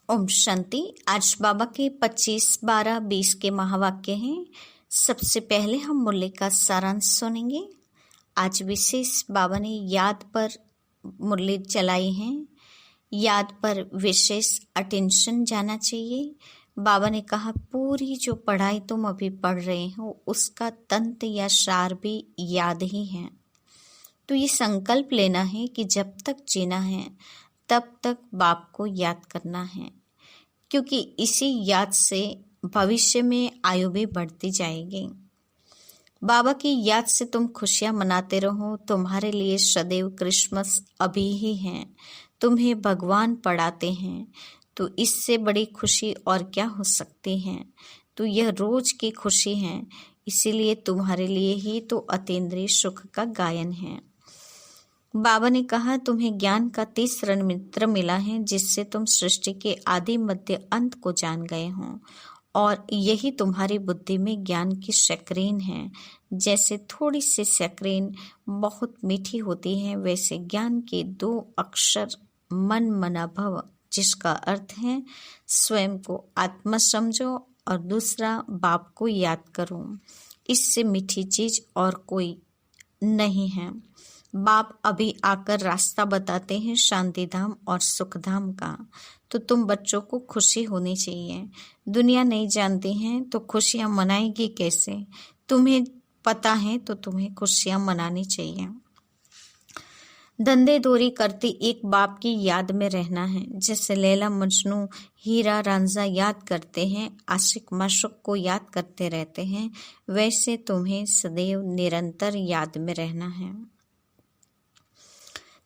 ओम शांति। आज बाबा के 25-12-20 के महावाक्य हैं। सबसे पहले हम मुरली का सारांश सुनेंगे। आज विशेष बाबा ने याद पर मुरली चलाई है। याद पर विशेष अटेंशन जाना चाहिए। बाबा ने कहा पूरी जो पढ़ाई तुम अभी पढ़ रहे हो उसका तंत्र या सार भी याद ही है। तो ये संकल्प लेना है कि जब तक जीना है तब तक बाप को याद करना है, क्योंकि इसी याद से भविष्य में आयु भी बढ़ती जाएगी। बाबा की याद से तुम खुशियां मनाते रहो। तुम्हारे लिए सदैव क्रिसमस अभी ही है। तुम्हें भगवान पढ़ाते हैं तो इससे बड़ी खुशी और क्या हो सकती है। तो यह रोज की खुशी है, इसीलिए तुम्हारे लिए ही तो अतीन्द्रिय सुख का गायन है। बाबा ने कहा तुम्हें ज्ञान का तीसरा मित्र मिला है, जिससे तुम सृष्टि के आदि मध्य अंत को जान गए हो, और यही तुम्हारी बुद्धि में ज्ञान की शक्रेन है। जैसे थोड़ी सी शक्रेन बहुत मीठी होती है, वैसे ज्ञान के 2 अक्षर मन मना भव, जिसका अर्थ है स्वयं को आत्मा समझो और दूसरा बाप को याद करो। इससे मीठी चीज और कोई नहीं है। बाप अभी आकर रास्ता बताते हैं शांति धाम और सुख धाम का। तो तुम बच्चों को खुशी होनी चाहिए। दुनिया नहीं जानती है तो खुशियां मनाएगी कैसे? तुम्हें पता है तो तुम्हें खुशियां मनानी चाहिए। धंधे दोरी करती एक बाप की याद में रहना है। जैसे लैला मजनू हीरा रांझा याद करते हैं, आशिक माशूक को याद करते रहते हैं, वैसे तुम्हें सदैव निरंतर याद में रहना है।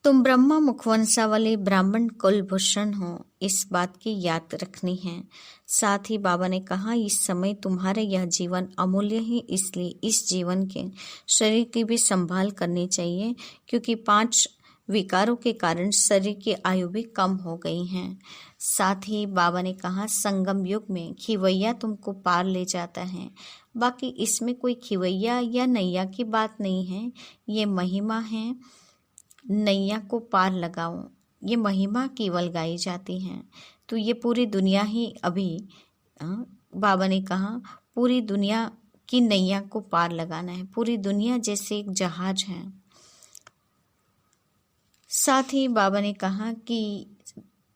तुम ब्रह्मा मुखवंशा वाले ब्राह्मण कुलभूषण हो, इस बात की याद रखनी है। साथ ही बाबा ने कहा इस समय तुम्हारा यह जीवन अमूल्य है, इसलिए इस जीवन के शरीर की भी संभाल करनी चाहिए, क्योंकि 5 विकारों के कारण शरीर की आयु भी कम हो गई है। साथ ही बाबा ने कहा संगम युग में खिवैया तुमको पार ले जाता है। बाकी इसमें कोई खिवैया या नैया की बात नहीं है, ये महिमा है। नैया को पार लगाओ, ये महिमा केवल गाई जाती है। तो ये पूरी दुनिया ही अभी बाबा ने कहा पूरी दुनिया की नैया को पार लगाना है। पूरी दुनिया जैसे एक जहाज है। साथ ही बाबा ने कहा कि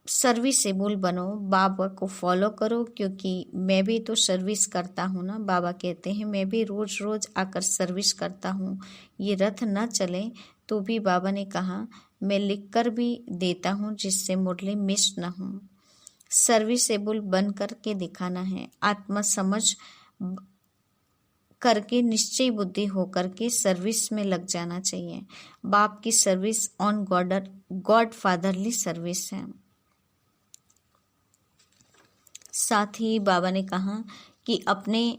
सर्विसेबल बनो, बाबा को फॉलो करो, क्योंकि मैं भी तो सर्विस करता हूँ ना। बाबा कहते हैं मैं भी रोज रोज आकर सर्विस करता हूँ। ये रथ न चले तो भी बाबा ने कहा मैं लिख कर भी देता हूँ, जिससे मुरली मिस न हो। सर्विसेबल बन करके दिखाना है। आत्मा समझ करके निश्चय बुद्धि होकर के सर्विस में लग जाना चाहिए। बाप की service on God fatherly service है। साथ ही बाबा ने कहा कि अपने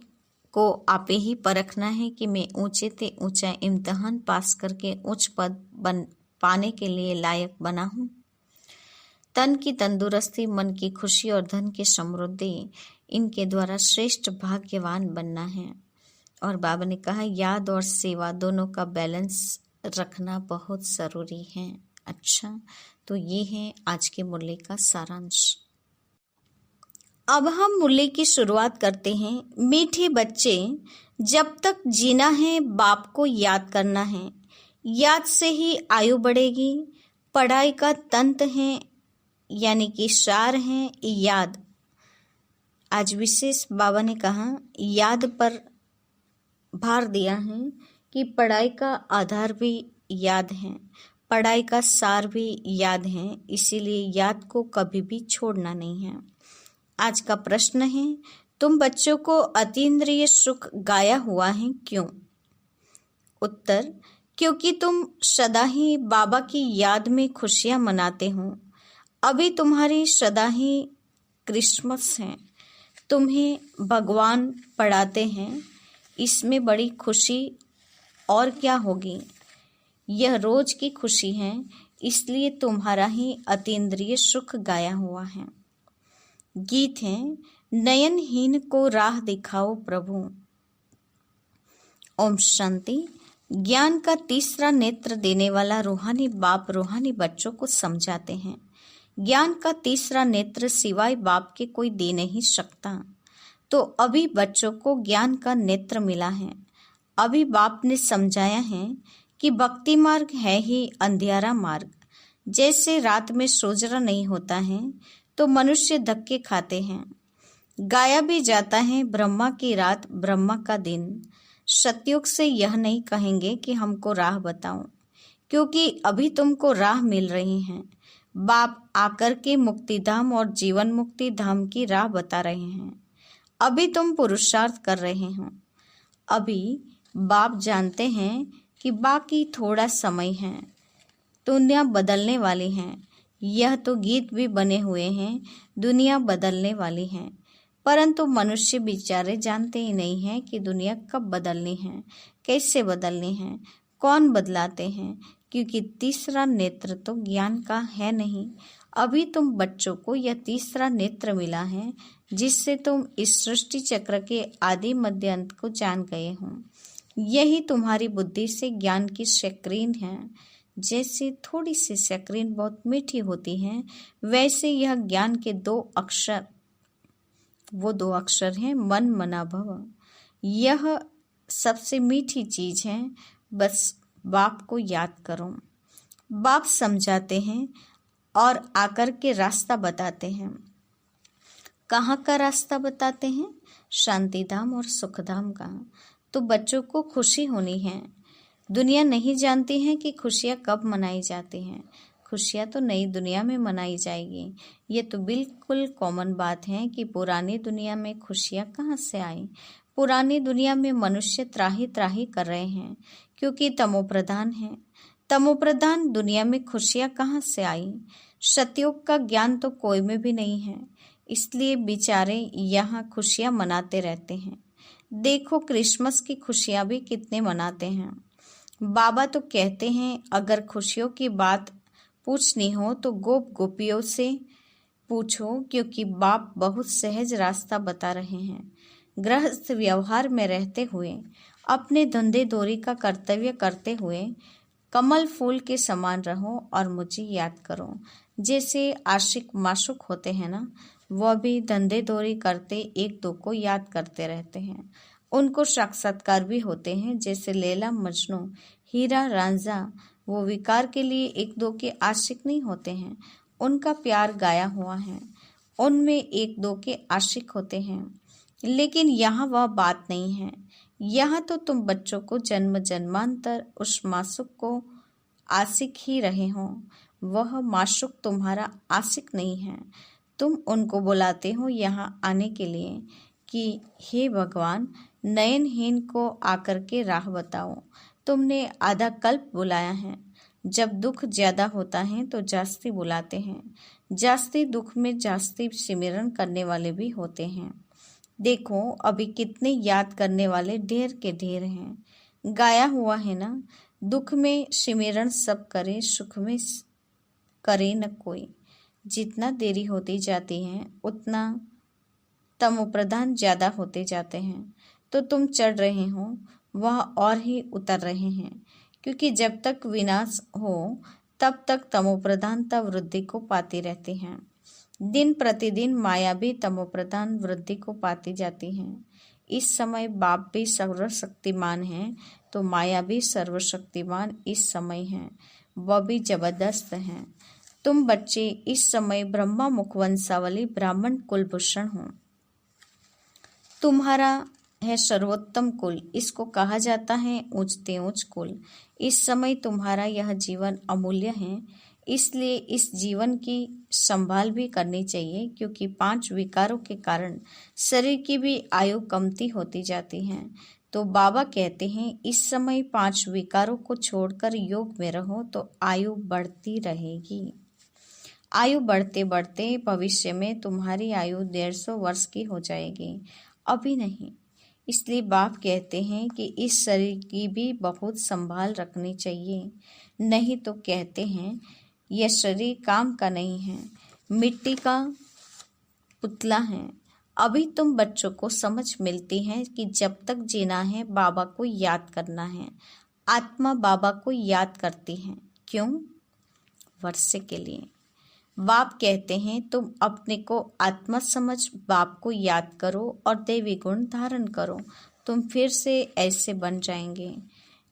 को आपे ही परखना है कि मैं ऊंचे से ऊंचा इम्तिहान पास करके उच्च पद पाने के लिए लायक बना हूँ। तन की तंदुरुस्ती, मन की खुशी और धन की समृद्धि, इनके द्वारा श्रेष्ठ भाग्यवान बनना है। और बाबा ने कहा याद और सेवा दोनों का बैलेंस रखना बहुत ज़रूरी है। अच्छा, तो ये है आज के मुरली का सारांश। अब हम मुरली की शुरुआत करते हैं। मीठे बच्चे, जब तक जीना है बाप को याद करना है। याद से ही आयु बढ़ेगी। पढ़ाई का तंत्र है, यानी कि सार है याद। आज विशेष बाबा ने कहा याद पर भार दिया है कि पढ़ाई का आधार भी याद है, पढ़ाई का सार भी याद है, इसीलिए याद को कभी भी छोड़ना नहीं है। आज का प्रश्न है तुम बच्चों को अतीन्द्रिय सुख गाया हुआ है क्यों? उत्तर, क्योंकि तुम सदा ही बाबा की याद में खुशियां मनाते हो। अभी तुम्हारी सदा ही क्रिसमस है। तुम्हें भगवान पढ़ाते हैं, इसमें बड़ी खुशी और क्या होगी। यह रोज की खुशी है, इसलिए तुम्हारा ही अतीन्द्रिय सुख गाया हुआ है। गीत है नयनहीन को राह दिखाओ प्रभु। ओम शांति। ज्ञान का तीसरा नेत्र देने वाला रूहानी बाप रूहानी बच्चों को समझाते हैं ज्ञान का तीसरा नेत्र सिवाय बाप के कोई दे नहीं सकता। तो अभी बच्चों को ज्ञान का नेत्र मिला है। अभी बाप ने समझाया है कि भक्ति मार्ग है ही अंधियारा मार्ग। जैसे रात में सोजरा नहीं होता है तो मनुष्य धक्के खाते हैं। गाया भी जाता है ब्रह्मा की रात ब्रह्मा का दिन। सतयुग से यह नहीं कहेंगे कि हमको राह बताओ, क्योंकि अभी तुमको राह मिल रही है। बाप आकर के मुक्तिधाम और जीवन मुक्ति धाम की राह बता रहे हैं। अभी तुम पुरुषार्थ कर रहे हो। अभी बाप जानते हैं कि बाकी थोड़ा समय है, दुनिया बदलने वाली है। यह तो गीत भी बने हुए हैं, दुनिया बदलने वाली है, परंतु मनुष्य बेचारे जानते ही नहीं हैं कि दुनिया कब बदलनी है, कैसे बदलनी है, कौन बदलाते हैं, क्योंकि तीसरा नेत्र तो ज्ञान का है नहीं। अभी तुम बच्चों को यह तीसरा नेत्र मिला है, जिससे तुम इस सृष्टि चक्र के आदि मध्य अंत को जान गए हो। यही तुम्हारी बुद्धि से ज्ञान की स्क्रीन है। जैसे थोड़ी सी स्क्रीन बहुत मीठी होती है, वैसे यह ज्ञान के दो अक्षर, वो दो अक्षर हैं मन मना भव। यह सबसे मीठी चीज है। बस बाप को याद करो। बाप समझाते हैं और आकर के रास्ता बताते हैं। कहाँ का रास्ता बताते हैं? शांतिधाम और सुखधाम का। तो बच्चों को खुशी होनी है। दुनिया नहीं जानती है कि खुशियाँ कब मनाई जाती हैं। खुशियाँ तो नई दुनिया में मनाई जाएगी। ये तो बिल्कुल कॉमन बात है कि पुरानी दुनिया में खुशियाँ कहाँ से आई। पुरानी दुनिया में मनुष्य त्राही त्राही कर रहे हैं, क्योंकि तमोप्रधान है। तमोप्रधान दुनिया में खुशियाँ कहाँ से आई? सतयुग का ज्ञान तो कोई में भी नहीं है, इसलिए बेचारे यहाँ खुशियाँ मनाते रहते हैं। देखो क्रिसमस की खुशियाँ भी कितने मनाते हैं। बाबा तो कहते हैं अगर खुशियों की बात पूछनी हो तो गोप गोपियों से पूछो, क्योंकि बाप बहुत सहज रास्ता बता रहे हैं। गृहस्थ व्यवहार में रहते हुए, अपने धंधे दोरी का कर्तव्य करते हुए कमल फूल के समान रहो और मुझे याद करो। जैसे आशिक माशुक होते हैं ना, वह भी धंधे दोरी करते एक दो को याद करते रहते हैं। उनको साक्षात्कार भी होते हैं। जैसे लैला मजनू, हीरा रांझा, वो विकार के लिए एक दो के आशिक नहीं होते हैं। उनका प्यार गाया हुआ है, उनमें एक दो के आशिक होते हैं। लेकिन यहाँ वह बात नहीं है। यहाँ तो तुम बच्चों को जन्म जन्मांतर उस माशुक को आशिक ही रहे हो। वह माशुक तुम्हारा आशिक नहीं है। तुम उनको बुलाते हो यहाँ आने के लिए कि हे भगवान, नयनहीन को आकर के राह बताओ। तुमने आधा कल्प बुलाया है। जब दुख ज्यादा होता है तो जास्ती बुलाते हैं। जास्ती दुख में जास्ती सिमरन करने वाले भी होते हैं। देखो अभी कितने याद करने वाले ढेर के ढेर हैं। गाया हुआ है ना, दुख में सिमरन सब करे, सुख में करे न कोई। जितना देरी होती जाती है उतना तमोप्रधान ज्यादा होते जाते हैं। तो तुम चढ़ रहे हो, वह और ही उतर रहे हैं, क्योंकि जब तक विनाश हो तब तक तमोप्रधानता वृद्धि को पाती रहती हैं। दिन प्रतिदिन माया भी तमोप्रधान वृद्धि को पाती जाती है। इस समय बाप भी सर्वशक्तिमान है, तो माया भी सर्वशक्तिमान इस समय है। वह भी जबरदस्त है। तुम बच्चे इस समय ब्रह्मा मुखवंशावली ब्राह्मण कुलभूषण हो। तुम्हारा है सर्वोत्तम कुल, इसको कहा जाता है ऊंचते ऊंच कुल। इस समय तुम्हारा यह जीवन अमूल्य है, इसलिए इस जीवन की संभाल भी करनी चाहिए, क्योंकि 5 विकारों के कारण शरीर की भी आयु कमती होती जाती है। तो बाबा कहते हैं इस समय 5 विकारों को छोड़कर योग में रहो तो आयु बढ़ती रहेगी। आयु बढ़ते बढ़ते भविष्य में तुम्हारी आयु 150 वर्ष की हो जाएगी, अभी नहीं। इसलिए बाप कहते हैं कि इस शरीर की भी बहुत संभाल रखनी चाहिए, नहीं तो कहते हैं यह शरीर काम का नहीं है, मिट्टी का पुतला है। अभी तुम बच्चों को समझ मिलती है कि जब तक जीना है बाबा को याद करना है। आत्मा बाबा को याद करती है। क्यों? वर्षे के लिए। बाप कहते हैं तुम अपने को आत्मा समझ बाप को याद करो और दैवी गुण धारण करो, तुम फिर से ऐसे बन जाएंगे।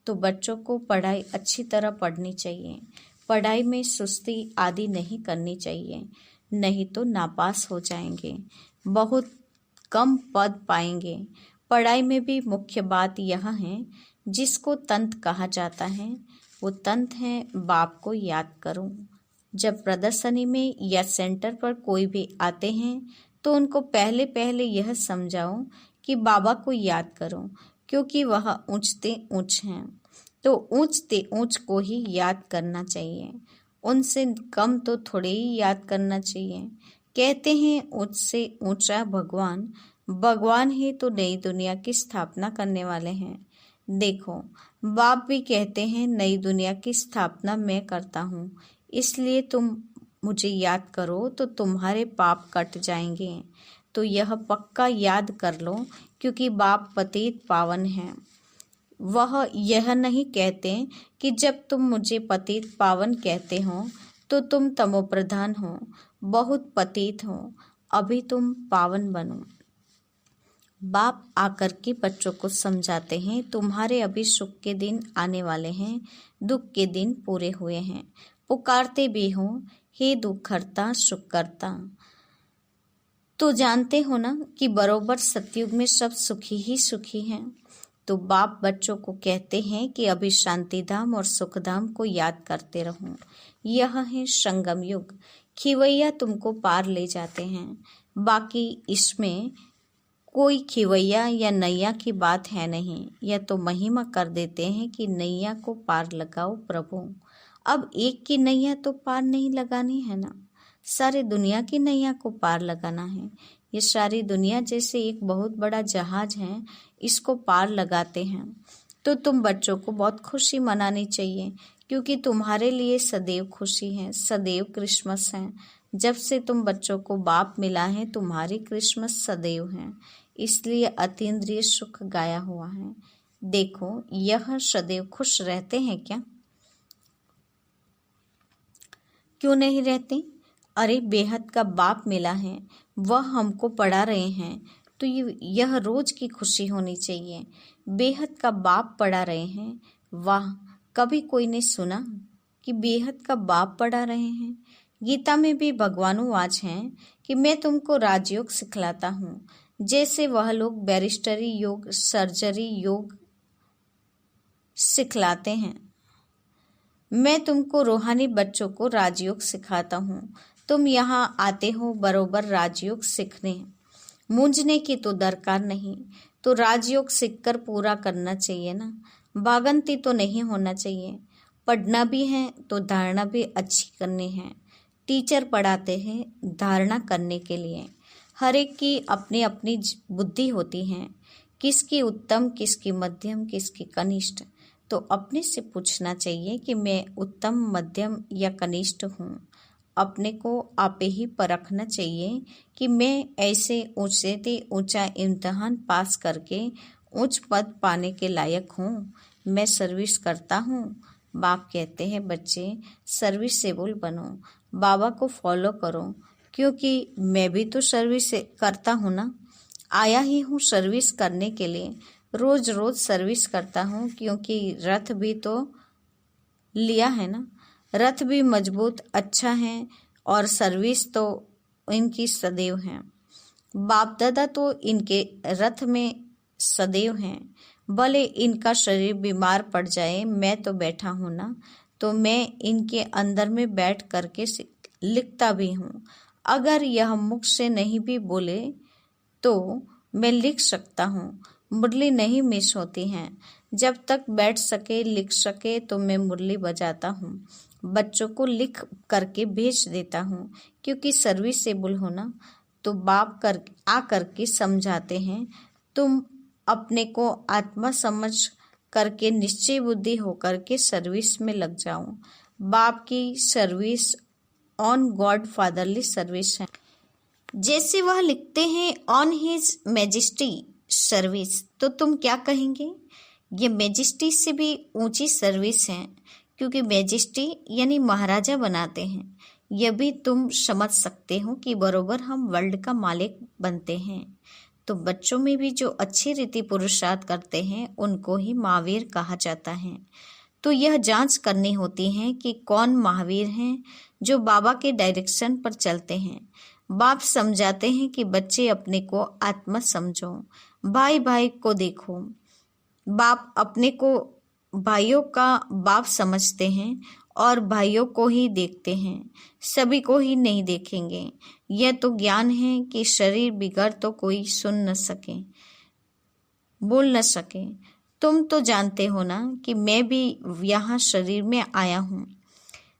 तो बच्चों को पढ़ाई अच्छी तरह पढ़नी चाहिए, पढ़ाई में सुस्ती आदि नहीं करनी चाहिए, नहीं तो नापास हो जाएंगे, बहुत कम पद पाएंगे। पढ़ाई में भी मुख्य बात यह है, जिसको तंत्र कहा जाता है वो तंत्र है बाप को याद करो। जब प्रदर्शनी में या सेंटर पर कोई भी आते हैं तो उनको पहले पहले यह समझाओ कि बाबा को याद करो, क्योंकि वह ऊंचते ऊंच हैं, तो ऊंचते ऊंच को ही याद करना चाहिए, उनसे कम तो थोड़े ही याद करना चाहिए। कहते हैं ऊंच से ऊंचा भगवान, भगवान ही तो नई दुनिया की स्थापना करने वाले हैं। देखो बाप भी कहते हैं नई दुनिया की स्थापना मैं करता हूँ, इसलिए तुम मुझे याद करो तो तुम्हारे पाप कट जाएंगे। तो यह पक्का याद कर लो, क्योंकि बाप पतित पावन हैं। वह यह नहीं कहते कि जब तुम मुझे पतित पावन कहते हो तो तुम तमोप्रधान हो, बहुत पतित हो, अभी तुम पावन बनो। बाप आकर के बच्चों को समझाते हैं तुम्हारे अभी सुख के दिन आने वाले हैं, दुख के दिन पूरे हुए हैं। पुकारते भी हो हे दुख हरता सुख करता। तो जानते हो ना कि बरोबर सतयुग में सब सुखी ही सुखी हैं। तो बाप बच्चों को कहते हैं कि अभी शांति धाम और सुख धाम को याद करते रहो। यह है संगम युग, खिवैया तुमको पार ले जाते हैं। बाकी इसमें कोई खिवैया या नैया की बात है नहीं, यह तो महिमा कर देते हैं कि नैया को पार लगाओ प्रभु। अब एक की नैया तो पार नहीं लगानी है ना, सारी दुनिया की नैया को पार लगाना है। ये सारी दुनिया जैसे एक बहुत बड़ा जहाज है, इसको पार लगाते हैं। तो तुम बच्चों को बहुत खुशी मनानी चाहिए, क्योंकि तुम्हारे लिए सदैव खुशी है, सदैव क्रिसमस है। जब से तुम बच्चों को बाप मिला है तुम्हारी क्रिसमस सदैव है, इसलिए अतीन्द्रिय सुख गाया हुआ है। देखो यह सदैव खुश रहते हैं क्या? क्यों नहीं रहते? अरे बेहद का बाप मिला है, वह हमको पढ़ा रहे हैं, तो यह रोज की खुशी होनी चाहिए। बेहद का बाप पढ़ा रहे हैं, वाह, कभी कोई ने सुना कि बेहद का बाप पढ़ा रहे हैं? गीता में भी भगवानुवाच हैं कि मैं तुमको राजयोग सिखलाता हूँ, जैसे वह लोग बैरिस्टरी योग, सर्जरी योग सिखलाते हैं। मैं तुमको रूहानी बच्चों को राजयोग सिखाता हूँ। तुम यहाँ आते हो बरोबर राजयोग सीखने, मूंझने की तो दरकार नहीं। तो राजयोग सीखकर पूरा करना चाहिए ना, भागंती तो नहीं होना चाहिए। पढ़ना भी है तो धारणा भी अच्छी करनी है। टीचर पढ़ाते हैं धारणा करने के लिए। हर एक की अपनी अपनी बुद्धि होती है, किसकी उत्तम, किसकी मध्यम, किसकी कनिष्ठ। तो अपने से पूछना चाहिए कि मैं उत्तम, मध्यम या कनिष्ठ हूँ। अपने को आपे ही परखना चाहिए कि मैं ऐसे ऊंचे से ऊंचा इम्तिहान पास करके उच्च पद पाने के लायक हूँ। मैं सर्विस करता हूँ। बाप कहते हैं बच्चे सर्विसेबल बनो, बाबा को फॉलो करो, क्योंकि मैं भी तो सर्विस करता हूँ ना, आया ही हूँ सर्विस करने के लिए। रोज रोज सर्विस करता हूँ, क्योंकि रथ भी तो लिया है ना, रथ भी मजबूत अच्छा है और सर्विस तो इनकी सदैव है। बाप दादा तो इनके रथ में सदैव हैं। भले इनका शरीर बीमार पड़ जाए, मैं तो बैठा हूँ ना, तो मैं इनके अंदर में बैठ करके लिखता भी हूँ। अगर यह मुख से नहीं भी बोले तो मैं लिख सकता हूँ। मुरली नहीं मिस होती हैं, जब तक बैठ सके लिख सके तो मैं मुरली बजाता हूँ। बच्चों को लिख करके भेज देता हूँ, क्योंकि सर्विसेबल होना। तो बाप आ करके समझाते हैं, तुम अपने को आत्मा समझ करके निश्चय बुद्धि होकर के सर्विस में लग जाओ। बाप की service on God fatherly service है। जैसे वह लिखते हैं ऑन हिज मैजेस्टी सर्विस, तो तुम क्या कहेंगे? ये मैजेस्टी से भी ऊंची सर्विस है, क्योंकि मैजेस्टी यानी महाराजा बनाते हैं। यह भी तुम समझ सकते हो कि बरोबर हम वर्ल्ड का मालिक बनते हैं। तो बच्चों में भी जो अच्छी रीति पुरुषार्थ करते हैं उनको ही महावीर कहा जाता है। तो यह जांच करनी होती है कि कौन महावीर हैं जो बाबा के डायरेक्शन पर चलते हैं। बाप समझाते हैं कि बच्चे अपने को आत्मा समझो, भाई भाई को देखो। बाप अपने को भाइयों का बाप समझते हैं और भाइयों को ही देखते हैं, सभी को ही नहीं देखेंगे। यह तो ज्ञान है कि शरीर बिगड़ तो कोई सुन न सके, बोल न सके। तुम तो जानते हो ना कि मैं भी यहाँ शरीर में आया हूँ।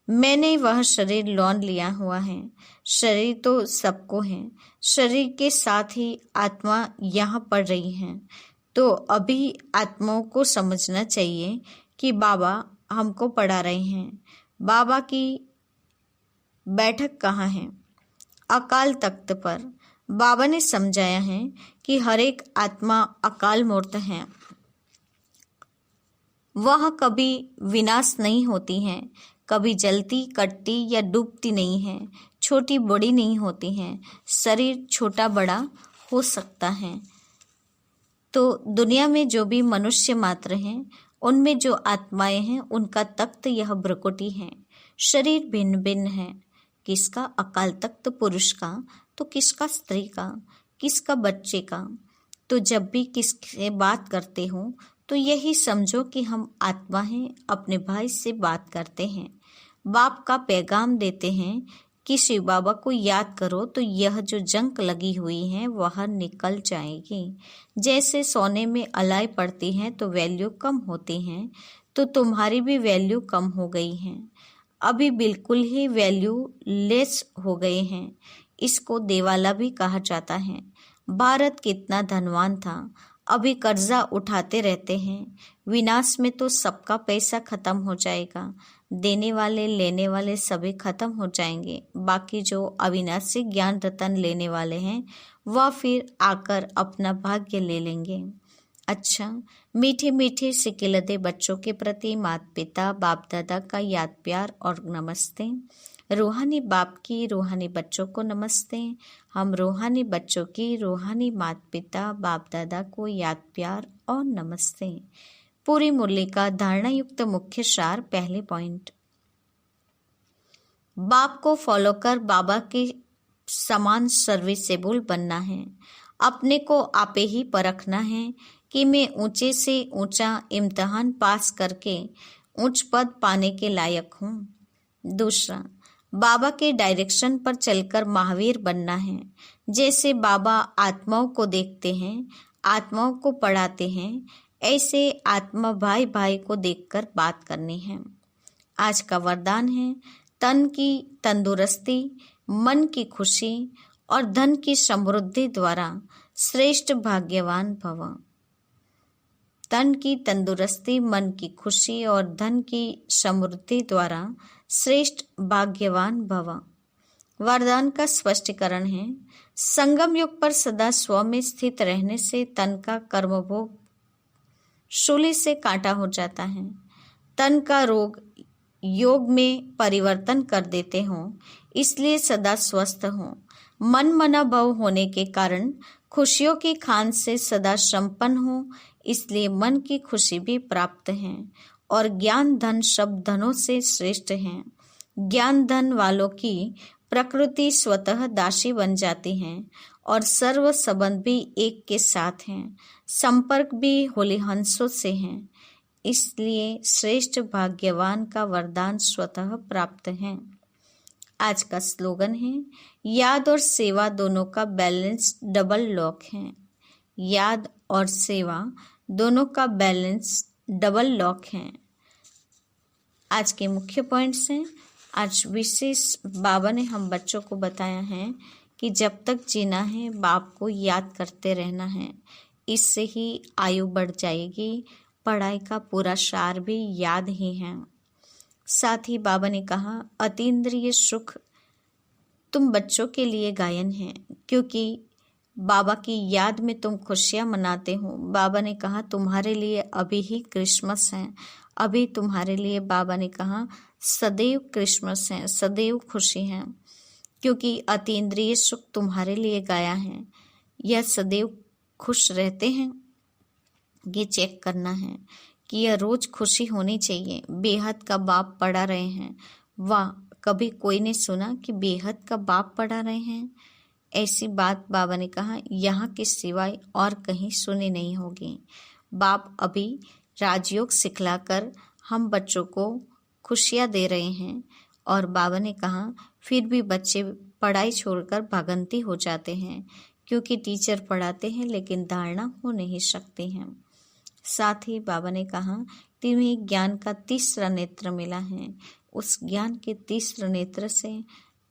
मैंने वह शरीर लौन लिया हुआ है। शरीर तो सबको है, शरीर के साथ ही आत्मा यहाँ पढ़ रही है। तो अभी आत्माओं को समझना चाहिए कि बाबा हमको पढ़ा रहे हैं। बाबा की बैठक कहाँ है? अकाल तख्त पर। बाबा ने समझाया है कि हर एक आत्मा अकाल मूर्त है, वह कभी विनाश नहीं होती हैं, कभी जलती कटती या डूबती नहीं है, छोटी बड़ी नहीं होती हैं। शरीर छोटा बड़ा हो सकता है। तो दुनिया में जो भी मनुष्य मात्र हैं, उनमें जो आत्माएं हैं, उनका तख्त यह भ्रकुटी है। शरीर भिन्न भिन्न है। किसका अकाल तख्त पुरुष का, तो किसका स्त्री का, किसका बच्चे का। तो जब भी किससे बात करते हो तो यही समझो कि हम आत्मा हैं, अपने भाई से बात करते हैं। बाप का पैगाम देते हैं कि शिव बाबा को याद करो तो यह जो जंक लगी हुई है वह निकल जाएगी। जैसे सोने में अलाई पड़ती है तो वैल्यू कम होती है, तो तुम्हारी भी वैल्यू कम हो गई है। अभी बिल्कुल ही वैल्यू लेस हो गए हैं। इसको देवाला भी कहा जाता है। भारत कितना धनवान था, अभी कर्जा उठाते रहते हैं। विनाश में तो सबका पैसा खत्म हो जाएगा, देने वाले लेने वाले सभी खत्म हो जाएंगे। बाकी जो अविनाशी ज्ञान रतन लेने वाले हैं वह फिर आकर अपना भाग्य ले लेंगे। अच्छा, मीठे मीठे सिकिलदे बच्चों के प्रति माता पिता बाप दादा का याद प्यार और नमस्ते। रूहानी बाप की रूहानी बच्चों को नमस्ते। हम रूहानी बच्चों की रूहानी माता पिता बाप दादा को याद प्यार और नमस्ते। पूरी मुरली का धारणा युक्त मुख्य सार। पहले पॉइंट, बाप को फॉलो कर बाबा के समान सर्विसेबल बनना है। अपने को आपे ही परखना है कि मैं ऊंचे से ऊंचा इम्तिहान पास करके उच्च पद पाने के लायक हूँ। दूसरा, बाबा के डायरेक्शन पर चलकर महावीर बनना है। जैसे बाबा आत्माओं को देखते हैं, आत्माओं को पढ़ाते हैं, ऐसे आत्मा भाई भाई को देखकर बात करनी है। आज का वरदान है, तन की तंदुरुस्ती, मन की खुशी और धन की समृद्धि द्वारा श्रेष्ठ भाग्यवान भव। तन की तंदुरुस्ती, मन की खुशी और धन की समृद्धि द्वारा श्रेष्ठ भाग्यवान भव। वरदान का स्पष्टीकरण है, संगम युग पर सदा स्व में स्थित रहने से तन का कर्मभोग शूली से काटा हो जाता है। तन का रोग योग में परिवर्तन कर देते हो, इसलिए सदा स्वस्थ हो। मन मना भव होने के कारण खुशियों की खान से सदा संपन्न हो, इसलिए मन की खुशी भी प्राप्त है। और ज्ञान धन सब धनों से श्रेष्ठ है। ज्ञान धन वालों की प्रकृति स्वतः दासी बन जाती है और सर्व संबंध भी एक के साथ हैं, संपर्क भी होली हंसों से है। इसलिए श्रेष्ठ भाग्यवान का वरदान स्वतः प्राप्त है। आज का स्लोगन है, याद और सेवा दोनों का बैलेंस डबल लॉक है। याद और सेवा दोनों का बैलेंस डबल लॉक है। आज के मुख्य पॉइंट्स हैं। आज विशेष बाबा ने हम बच्चों को बताया है कि जब तक जीना है बाप को याद करते रहना है, इससे ही आयु बढ़ जाएगी। पढ़ाई का पूरा सार भी याद ही है। साथ ही बाबा ने कहा, अतीन्द्रिय सुख तुम बच्चों के लिए गायन है, क्योंकि बाबा की याद में तुम खुशियां मनाते हो। बाबा ने कहा तुम्हारे लिए अभी ही क्रिसमस है। अभी तुम्हारे लिए बाबा ने कहा सदैव क्रिसमस है, सदैव खुशी है, क्योंकि अतीन्द्रिय सुख तुम्हारे लिए गाया है। यह सदैव खुश रहते हैं, ये चेक करना है कि यह रोज खुशी होनी चाहिए। बेहद का बाप पढ़ा रहे हैं, वाह, कभी कोई ने सुना कि बेहद का बाप पढ़ा रहे हैं? ऐसी बात बाबा ने कहा यहाँ के सिवाय और कहीं सुनी नहीं होगी। बाप अभी राजयोग सिखलाकर हम बच्चों को खुशियाँ दे रहे हैं। और बाबा ने कहा फिर भी बच्चे पढ़ाई छोड़कर भागंती हो जाते हैं, क्योंकि टीचर पढ़ाते हैं लेकिन धारणा हो नहीं सकती हैं। साथ ही बाबा ने कहा तुम्हें ज्ञान का तीसरा नेत्र मिला है, उस ज्ञान के तीसरे नेत्र से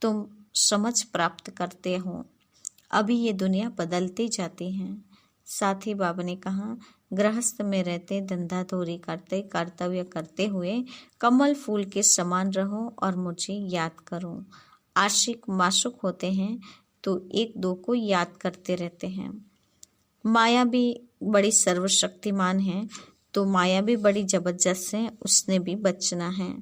तुम समझ प्राप्त करते हो। अभी ये दुनिया बदलती जाती है। साथ ही बाबा ने कहा गृहस्थ में रहते, धंधाधोरी करते, कर्तव्य करते हुए कमल फूल के समान रहो और मुझे याद करो। आशिक माशुक होते हैं तो एक दो को याद करते रहते हैं। माया भी बड़ी सर्वशक्तिमान है, तो माया भी बड़ी जबरदस्त है, उसने भी बचना है।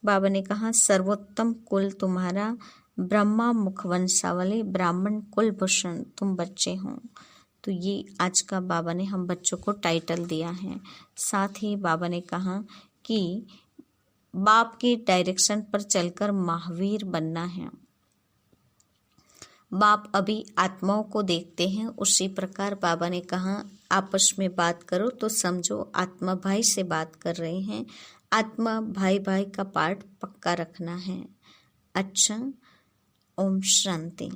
बाबा ने कहा सर्वोत्तम कुल तुम्हारा, ब्रह्मा मुखवंशावली, ब्राह्मण कुल भूषण तुम बच्चे हो। तो ये आज का बाबा ने हम बच्चों को टाइटल दिया है। साथ ही बाबा ने कहा कि बाप की डायरेक्शन पर चलकर महावीर बनना है। बाप अभी आत्माओं को देखते हैं, उसी प्रकार बाबा ने कहा आपस में बात करो तो समझो आत्मा भाई से बात कर रहे हैं। आत्मा भाई भाई का पार्ट पक्का रखना है। अच्छा, ओम शांति।